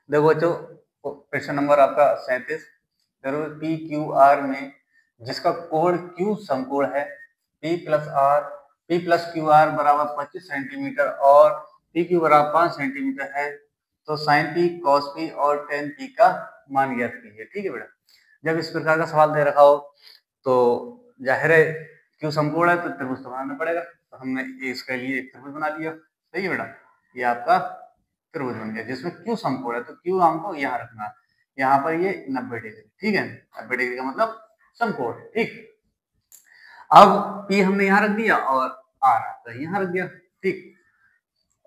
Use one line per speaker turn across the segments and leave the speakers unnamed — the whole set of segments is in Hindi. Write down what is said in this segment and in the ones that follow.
देखो बच्चों, क्वेश्चन नंबर आपका 37। पी क्यू आर में जिसका कोण क्यू समकोण है पी प्लस क्यू आर बराबर 25 सेंटीमीटर और पी क्यू बराबर 5 सेंटीमीटर है, तो साइन पी कॉस पी और टेन पी का मान ज्ञात कीजिए। ठीक है बेटा, जब इस प्रकार का सवाल दे रखा हो तो जाहिर है क्यू समकोण है तो त्रिभुज तो बनाना पड़ेगा, तो हमने इसके लिए एक त्रिभुज बना लिया। सही है बेटा, ये आपका त्रिभुज बन गया जिसमें क्यू समकोण है, तो क्यू हमको यहाँ रखना है, यहाँ पर ये 90 डिग्री। ठीक है, 90 डिग्री का मतलब समकोण। ठीक, अब P हमने यहाँ रख दिया और R आपका यहाँ रख दिया। ठीक,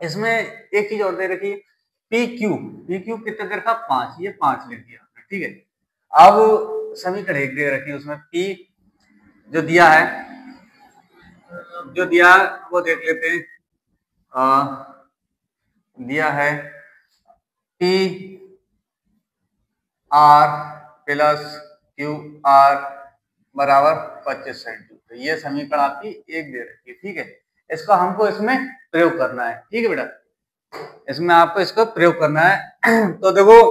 इसमें एक चीज और दे रखी है, पी क्यू कितना दे रखा 5, ये 5 लिख दिया। ठीक है, अब समीकरण एक दे रखी है, उसमें P जो दिया है वो देख लेते हैं। दिया है P R plus Q are बराबर 25 सेंटीमीटर, ये समीकरण आपकी एक दे रखी है। ठीक है, इसको हमको इसमें प्रयोग करना है। ठीक है बेटा, इसमें आपको इसको प्रयोग करना है। तो देखो,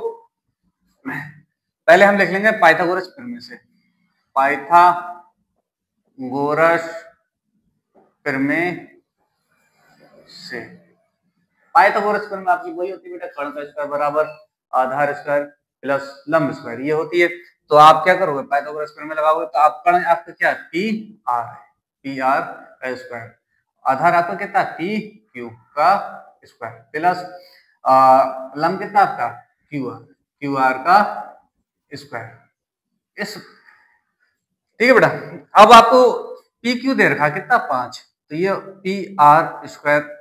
पहले हम लिख लेंगे पाइथागोरस प्रमेय से। पाइथागोरस प्रमेय से पाइथागोरस प्रमेय आपकी वही होती है बेटा, कर्ण का स्क्वायर बराबर आधार स्क्वायर प्लस लंब स्क्वायर, ये होती है। तो आप क्या करोगे, पाइथागोरस प्रमेय लगाओगे तो आप कर्ण आपका क्या पी आर है, पी आर का स्क्वायर, आधार आपका कितना पी क्यू का स्क्वायर प्लस लंब कितना आपका क्यू आर का स्क्वायर। इस ठीक है बेटा, अब आपको पी क्यू दे रखा कितना 5, तो ये पी आर स्क्वायर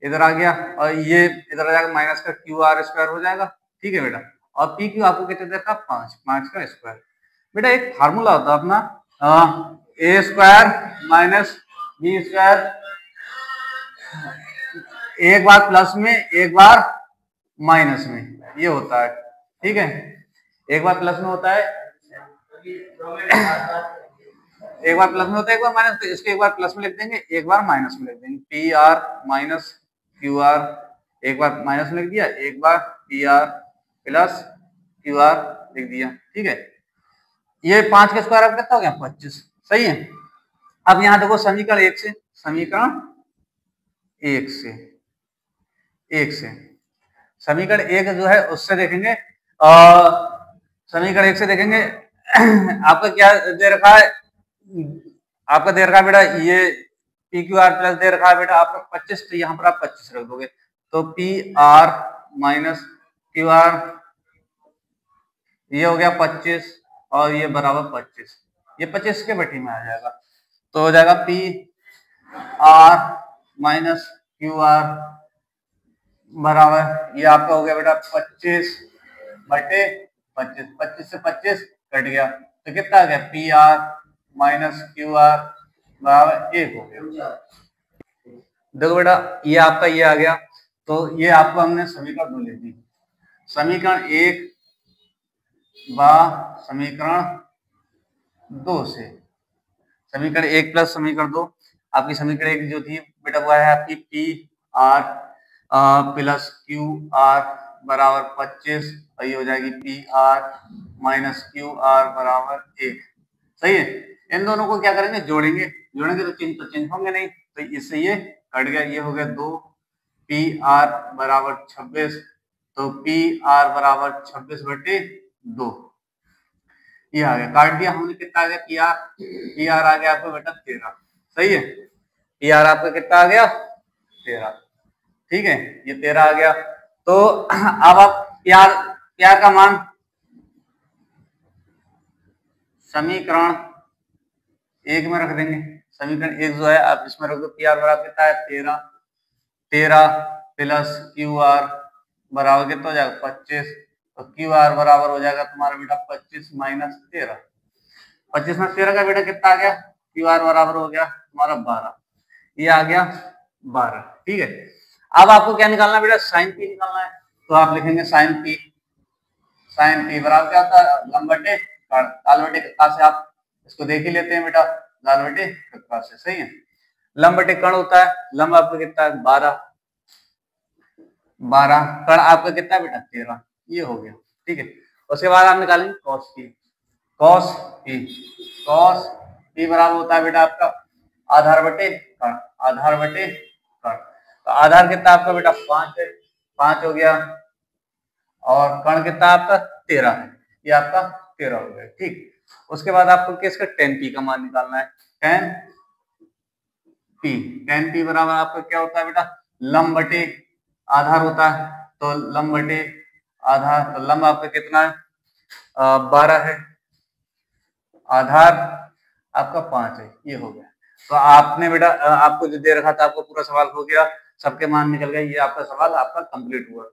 इधर आ गया और ये इधर आ जाएगा, माइनस का क्यू आर स्क्वायर हो जाएगा। ठीक है बेटा, और पी क्यू आपको कितने दे रखा 5, 5 का स्क्वायर। बेटा एक फार्मूला होता है अपना, ए स्क्वायर माइनस बी स्क्वायर, एक बार प्लस में एक बार माइनस में, ये होता है। ठीक है, एक बार प्लस में होता है, एक बार प्लस में होता है, एक बार माइनस, तो इसको एक बार प्लस में लिख देंगे, एक बार माइनस में लिख देंगे। P R minus Q R, एक बार माइनस में लिख दिया, एक बार P R plus Q R लिख दिया। ठीक है, ये 5 का स्क्वायर अब कितना हो गया 25। सही है, अब यहाँ देखो समीकरण एक से समीकरण एक जो है उससे देखेंगे, समीकरण एक से देखेंगे। आपका क्या दे रखा है, आपका दे रखा है बेटा ये पी क्यू आर प्लस दे रखा है बेटा आपका 25, तो यहाँ पर आप 25 रख दोगे, तो P R minus Q are ये हो गया 25 और ये बराबर 25, ये 25 के बटी में आ जाएगा, तो हो जाएगा P R minus Q are बराबर, ये आपका हो गया बेटा 25 बटे 25, 25 से 25 कट गया, तो कितना आ गया P R minus Q are बराबर 1 हो गया। देखो बेटा ये आपका ये आ गया, तो ये आपको हमने समीकरण 2 लिख दी, समीकरण 1 व समीकरण 2 से, समीकरण 1 प्लस समीकरण 2, आपकी समीकरण 1 जो थी बेटा वो है आपकी P R plus Q are बराबर 25 और ये हो जाएगी P R minus Q are बराबर 1। सही है, इन दोनों को क्या करेंगे, जोड़ेंगे तो चिन्ह होंगे नहीं, तो इससे ये कट गया, ये हो गया 2 पी आर बराबर 26, तो पी आर बराबर 26 बटे 2, ये आ गया, काट दिया हमने, कितना आ गया पी आर आ गया आपको बेटा 13। सही है, पी आर आपका कितना आ गया 13। ठीक है, ये 13 आ गया, तो अब आप प्यार का मान समीकरण 1 में रख देंगे, समीकरण 1 जो है आप इसमें रख दो, पी आर बराबर कितना है 13 प्लस क्यू आर बराबर कितना हो जाएगा 25, तो क्यू आर बराबर हो जाएगा तुम्हारा बेटा 25 माइनस 13, 25 में 13 का बेटा कितना आ गया, क्यू आर बराबर हो गया तुम्हारा 12, ये आ गया 12। ठीक है, अब आपको क्या निकालना है बेटा, साइन पी निकालना है, तो आप लिखेंगे साइन पी बराबर क्या होता है, लंब बटे कर्ण, लाल बटे कक्का से आप इसको देख ही लेते हैं बेटा, लाल बटे कक्का से। सही है, लंब बटे कर्ण होता है, लंब आपका कितना है 12, 12, कण आपका कितना बेटा 13, ये हो गया। ठीक है, उसके बाद आप निकालेंगे cos P. Cos P, cos P बराबर होता है बेटा आपका आधार बटे कण, आधार बटे कण। तो आधार कितना आपका बेटा 5 है, 5 हो गया, और कण कितना आपका 13 है, ये आपका 13 हो गया। ठीक, उसके बाद आपको किसका tan पी का मान निकालना है। tan पी बराबर आपका क्या होता है बेटा लंब बटे आधार होता है, तो लंब बटे आधार, तो लंब आपका कितना है 12 है, आधार आपका 5 है, ये हो गया। तो आपने बेटा आपको जो दे रखा था आपको पूरा सवाल हो गया, सबके मान निकल गए, ये आपका सवाल आपका कंप्लीट हुआ।